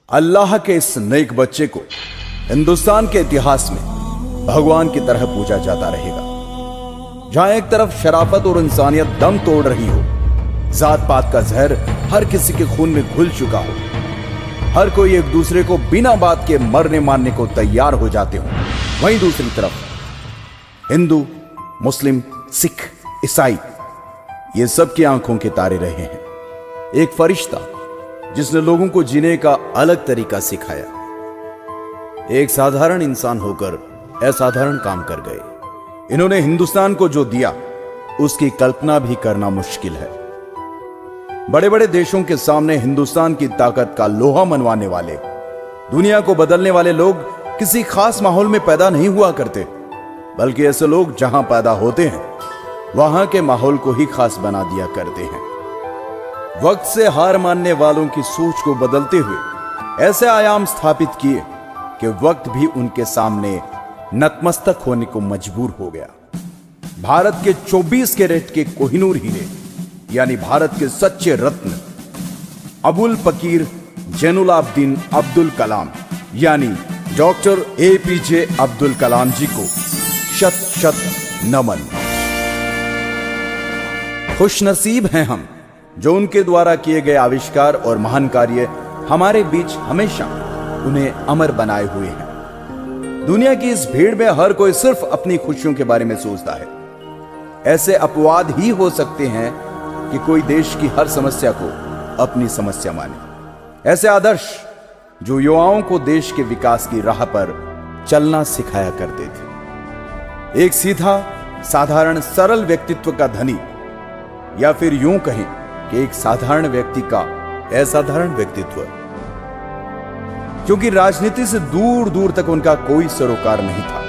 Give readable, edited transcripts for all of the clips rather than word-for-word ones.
अल्लाह के इस नेक बच्चे को हिंदुस्तान के इतिहास में भगवान की तरह पूजा जाता रहेगा। जहां एक तरफ शराफत और इंसानियत दम तोड़ रही हो, जात पात का जहर हर किसी के खून में घुल चुका हो, हर कोई एक दूसरे को बिना बात के मरने मारने को तैयार हो जाते हो, वहीं दूसरी तरफ हिंदू, मुस्लिम, सिख, ईसाई ये सब की आंखों के तारे रहे हैं। एक फरिश्ता जिसने लोगों को जीने का अलग तरीका सिखाया। एक साधारण इंसान होकर असाधारण काम कर गए। इन्होंने हिंदुस्तान को जो दिया उसकी कल्पना भी करना मुश्किल है। बड़े बड़े देशों के सामने हिंदुस्तान की ताकत का लोहा मनवाने वाले, दुनिया को बदलने वाले लोग किसी खास माहौल में पैदा नहीं हुआ करते, बल्कि ऐसे लोग जहां पैदा होते हैं वहां के माहौल को ही खास बना दिया करते हैं। वक्त से हार मानने वालों की सोच को बदलते हुए ऐसे आयाम स्थापित किए कि वक्त भी उनके सामने नतमस्तक होने को मजबूर हो गया। भारत के 24 कैरेट के कोहिनूर हीरे यानी भारत के सच्चे रत्न अबुल फकीर जैनुलाब्दीन अब्दुल कलाम यानी डॉक्टर APJ अब्दुल कलाम जी को शत शत नमन। खुशनसीब हैं हम जो उनके द्वारा किए गए आविष्कार और महान कार्य हमारे बीच हमेशा उन्हें अमर बनाए हुए हैं। दुनिया की इस भीड़ में हर कोई सिर्फ अपनी खुशियों के बारे में सोचता है। ऐसे अपवाद ही हो सकते हैं कि कोई देश की हर समस्या को अपनी समस्या माने। ऐसे आदर्श जो युवाओं को देश के विकास की राह पर चलना सिखाया करते थे। एक सीधा, साधारण, सरल व्यक्तित्व का धनी, या फिर यूं कहें कि एक साधारण व्यक्ति का असाधारण व्यक्तित्व, क्योंकि राजनीति से दूर दूर तक उनका कोई सरोकार नहीं था।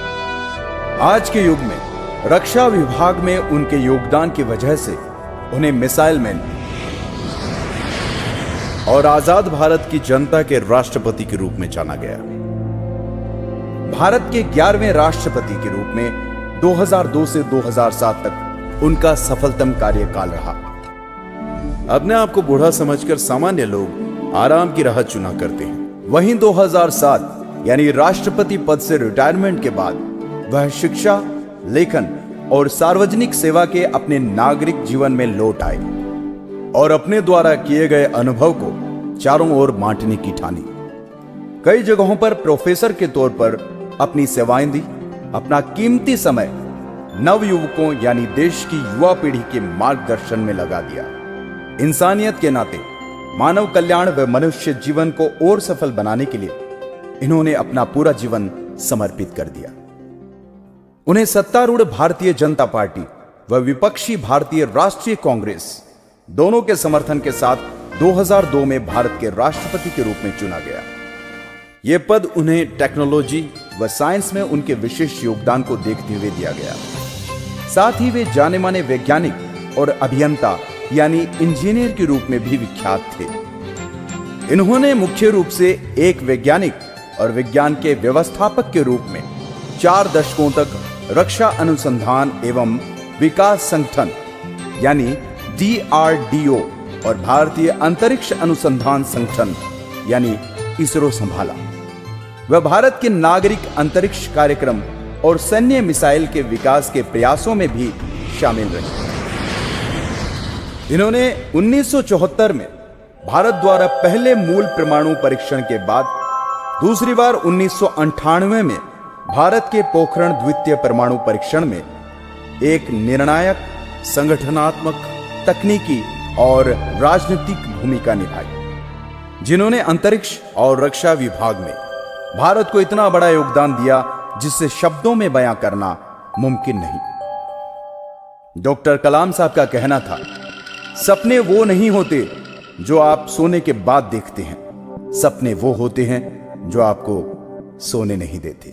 आज के युग में रक्षा विभाग में उनके योगदान की वजह से उन्हें मिसाइल मैन और आजाद भारत की जनता के राष्ट्रपति के रूप में जाना गया। भारत के 11वें राष्ट्रपति के रूप में 2002 से 2007 तक उनका सफलतम कार्यकाल रहा। अपने आप को बूढ़ा समझकर सामान्य लोग आराम की राह चुना करते हैं। वहीं 2007 यानी राष्ट्रपति पद से रिटायरमेंट के बाद वह शिक्षा, लेखन और सार्वजनिक सेवा के अपने नागरिक जीवन में लौट आए और अपने द्वारा किए गए अनुभव को चारों ओर बांटने की ठानी। कई जगहों पर प्रोफेसर के तौर पर अपनी सेवाएं दी। अपना कीमती समय नवयुवकों यानी देश की युवा पीढ़ी के मार्गदर्शन में लगा दिया। इंसानियत के नाते मानव कल्याण व मनुष्य जीवन को और सफल बनाने के लिए इन्होंने अपना पूरा जीवन समर्पित कर दिया। उन्हें सत्तारूढ़ भारतीय जनता पार्टी व विपक्षी भारतीय राष्ट्रीय कांग्रेस दोनों के समर्थन के साथ 2002 में भारत के राष्ट्रपति के रूप में चुना गया। यह पद उन्हें टेक्नोलॉजी व साइंस में उनके विशेष योगदान को देखते हुए दिया गया। साथ ही वे जाने माने वैज्ञानिक और अभियंता यानी इंजीनियर के रूप में भी विख्यात थे। इन्होंने मुख्य रूप से एक वैज्ञानिक और विज्ञान के व्यवस्थापक के रूप में 4 दशकों तक रक्षा अनुसंधान एवं विकास संगठन यानी DRDO और भारतीय अंतरिक्ष अनुसंधान संगठन यानी इसरो संभाला। वह भारत के नागरिक अंतरिक्ष कार्यक्रम और सैन्य मिसाइल के विकास के प्रयासों में भी शामिल रहे। इन्होंने 1974 में भारत द्वारा पहले मूल परमाणु परीक्षण के बाद दूसरी बार 1998 में भारत के पोखरण द्वितीय परमाणु परीक्षण में एक निर्णायक, संगठनात्मक, तकनीकी और राजनीतिक भूमिका निभाई, जिन्होंने अंतरिक्ष और रक्षा विभाग में भारत को इतना बड़ा योगदान दिया जिसे शब्दों में बयां करना मुमकिन नहीं। डॉक्टर कलाम साहब का कहना था, सपने वो नहीं होते जो आप सोने के बाद देखते हैं, सपने वो होते हैं जो आपको सोने नहीं देते।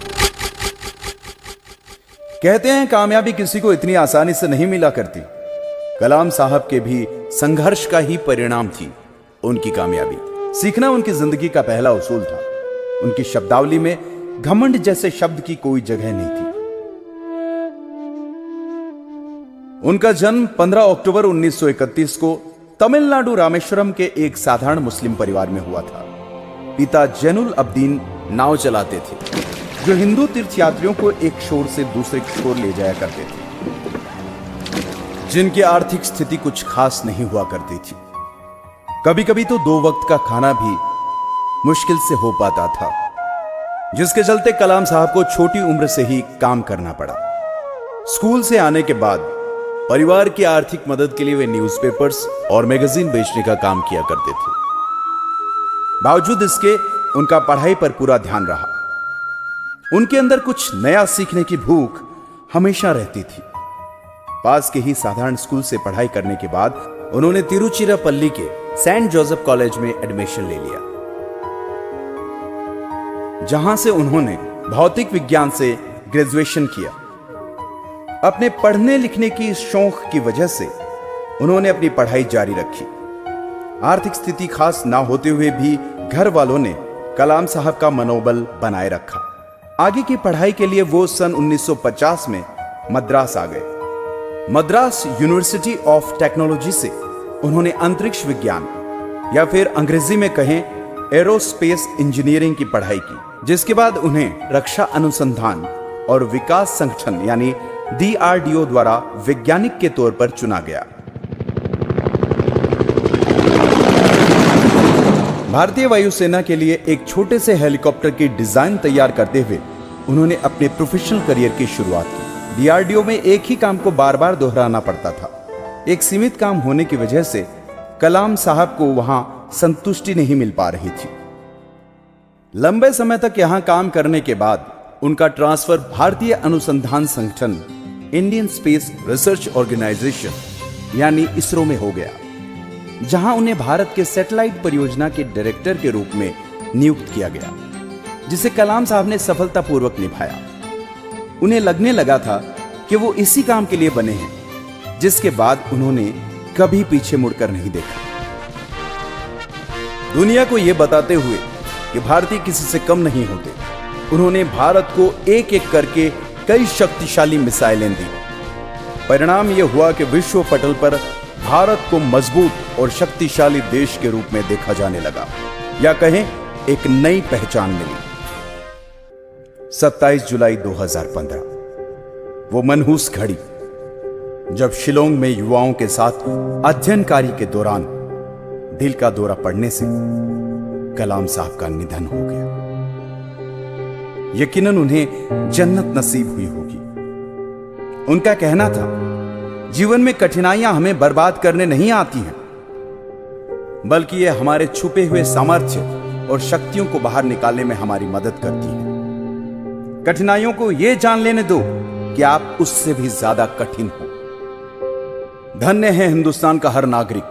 कहते हैं कामयाबी किसी को इतनी आसानी से नहीं मिला करती। कलाम साहब के भी संघर्ष का ही परिणाम थी उनकी कामयाबी। सीखना उनकी जिंदगी का पहला उसूल था। उनकी शब्दावली में घमंड जैसे शब्द की कोई जगह नहीं थी। उनका जन्म 15 अक्टूबर 1931 को तमिलनाडु रामेश्वरम के एक साधारण मुस्लिम परिवार में हुआ था। पिता जैनुल अब्दीन नाव चलाते थे, जो हिंदू तीर्थयात्रियों को एक छोर से दूसरे छोर ले जाया करते थे, जिनकी आर्थिक स्थिति कुछ खास नहीं हुआ करती थी। कभी कभी तो 2 वक्त का खाना भी मुश्किल से हो पाता था, जिसके चलते कलाम साहब को छोटी उम्र से ही काम करना पड़ा। स्कूल से आने के बाद परिवार की आर्थिक मदद के लिए वे न्यूज़पेपर्स और मैगजीन बेचने का काम किया करते थे। बावजूद इसके उनका पढ़ाई पर पूरा ध्यान रहा। उनके अंदर कुछ नया सीखने की भूख हमेशा रहती थी। पास के ही साधारण स्कूल से पढ़ाई करने के बाद उन्होंने तिरुचिरापल्ली के सेंट जोसेफ कॉलेज में एडमिशन ले लिया, जहां से उन्होंने भौतिक विज्ञान से ग्रेजुएशन किया। अपने पढ़ने लिखने की शौक की वजह से उन्होंने अपनी पढ़ाई जारी रखी। आर्थिक स्थिति खास ना होते हुए भी घर वालों ने कलाम साहब का मनोबल बनाए रखा। आगे की पढ़ाई के लिए वो सन 1950 में मद्रास आ गए। मद्रास यूनिवर्सिटी ऑफ टेक्नोलॉजी से उन्होंने अंतरिक्ष विज्ञान या फिर अंग्रेजी में कहें एरोस्पेस इंजीनियरिंग की पढ़ाई की, जिसके बाद उन्हें रक्षा अनुसंधान और विकास संगठन यानी DRDO द्वारा वैज्ञानिक के तौर पर चुना गया। भारतीय वायुसेना के लिए एक छोटे से हेलीकॉप्टर की डिजाइन तैयार करते हुए उन्होंने अपने प्रोफेशनल करियर की शुरुआत की। DRDO में एक ही काम को बार बार दोहराना पड़ता था। एक सीमित काम होने की वजह से कलाम साहब को वहां संतुष्टि नहीं मिल पा रही थी। लंबे समय तक यहां काम करने के बाद उनका ट्रांसफर भारतीय अनुसंधान संगठन इंडियन स्पेस रिसर्च ऑर्गेनाइजेशन यानी इसरो में हो गया, जहां उन्हें भारत के सैटेलाइट परियोजना के डायरेक्टर के रूप में नियुक्त किया गया, जिसे कलाम साहब ने सफलतापूर्वक निभाया। उन्हें लगने लगा था कि वो इसी काम के लिए बने हैं, जिसके बाद उन्होंने कभी पीछे मुड़कर नहीं देखा। दुनिया को यह बताते हुए कि भारतीय किसी से कम नहीं होते, उन्होंने भारत को एक एक करके कई शक्तिशाली मिसाइलें दी। परिणाम यह हुआ कि विश्व पटल पर भारत को मजबूत और शक्तिशाली देश के रूप में देखा जाने लगा, या कहें एक नई पहचान मिली। 27 जुलाई 2015 वो मनहूस घड़ी जब शिलोंग में युवाओं के साथ अध्ययन कार्य के दौरान दिल का दौरा पड़ने से कलाम साहब का निधन हो गया। यकीनन उन्हें जन्नत नसीब हुई होगी। उनका कहना था, जीवन में कठिनाइयां हमें बर्बाद करने नहीं आती हैं, बल्कि ये हमारे छुपे हुए सामर्थ्य और शक्तियों को बाहर निकालने में हमारी मदद करती हैं। कठिनाइयों को यह जान लेने दो कि आप उससे भी ज्यादा कठिन हो। धन्य है हिंदुस्तान का हर नागरिक,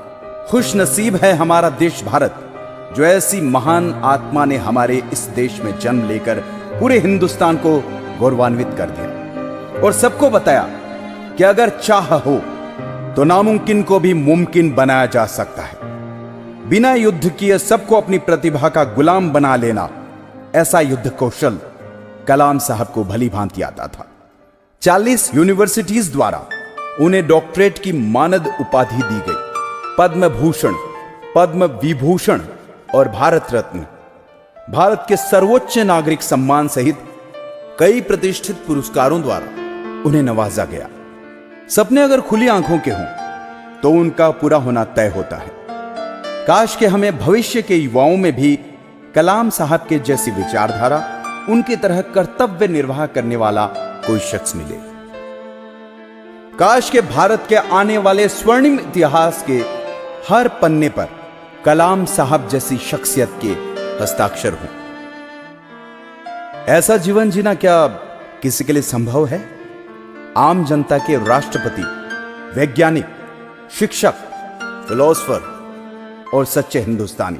खुश नसीब है हमारा देश भारत, जो ऐसी महान आत्मा ने हमारे इस देश में जन्म लेकर पूरे हिंदुस्तान को गौरवान्वित कर दिया और सबको बताया कि अगर चाह हो तो नामुमकिन को भी मुमकिन बनाया जा सकता है। बिना युद्ध किए सबको अपनी प्रतिभा का गुलाम बना लेना, ऐसा युद्ध कौशल कलाम साहब को भली भांति आता था। 40 यूनिवर्सिटीज द्वारा उन्हें डॉक्टरेट की मानद उपाधि दी गई। पद्म भूषण, पद्म विभूषण और भारत रत्न, भारत के सर्वोच्च नागरिक सम्मान सहित कई प्रतिष्ठित पुरस्कारों द्वारा उन्हें नवाजा गया। सपने अगर खुली आंखों के हों तो उनका पूरा होना तय होता है। काश के हमें भविष्य के युवाओं में भी कलाम साहब के जैसी विचारधारा, उनकी तरह कर्तव्य निर्वाह करने वाला कोई शख्स मिले। काश के भारत के आने वाले स्वर्णिम इतिहास के हर पन्ने पर कलाम साहब जैसी शख्सियत के हस्ताक्षर हों। ऐसा जीवन जीना क्या किसी के लिए संभव है? आम जनता के राष्ट्रपति, वैज्ञानिक, शिक्षक, फिलोसोफर और सच्चे हिंदुस्तानी,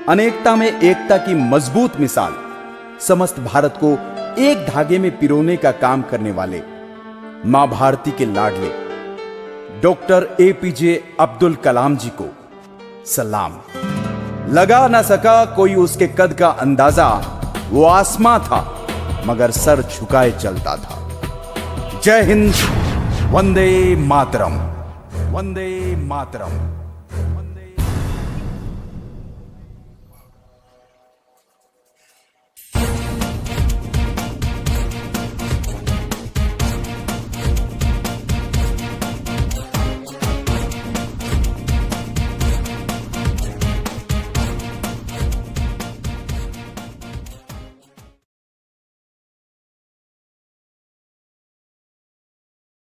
अनेकता में एकता की मजबूत मिसाल, समस्त भारत को एक धागे में पिरोने का काम करने वाले मां भारती के लाडले डॉक्टर APJ अब्दुल कलाम जी को सलाम। लगा ना सका कोई उसके कद का अंदाजा, वो आसमां था मगर सर झुकाए चलता था। जय हिंद, वंदे मातरम, वंदे मातरम।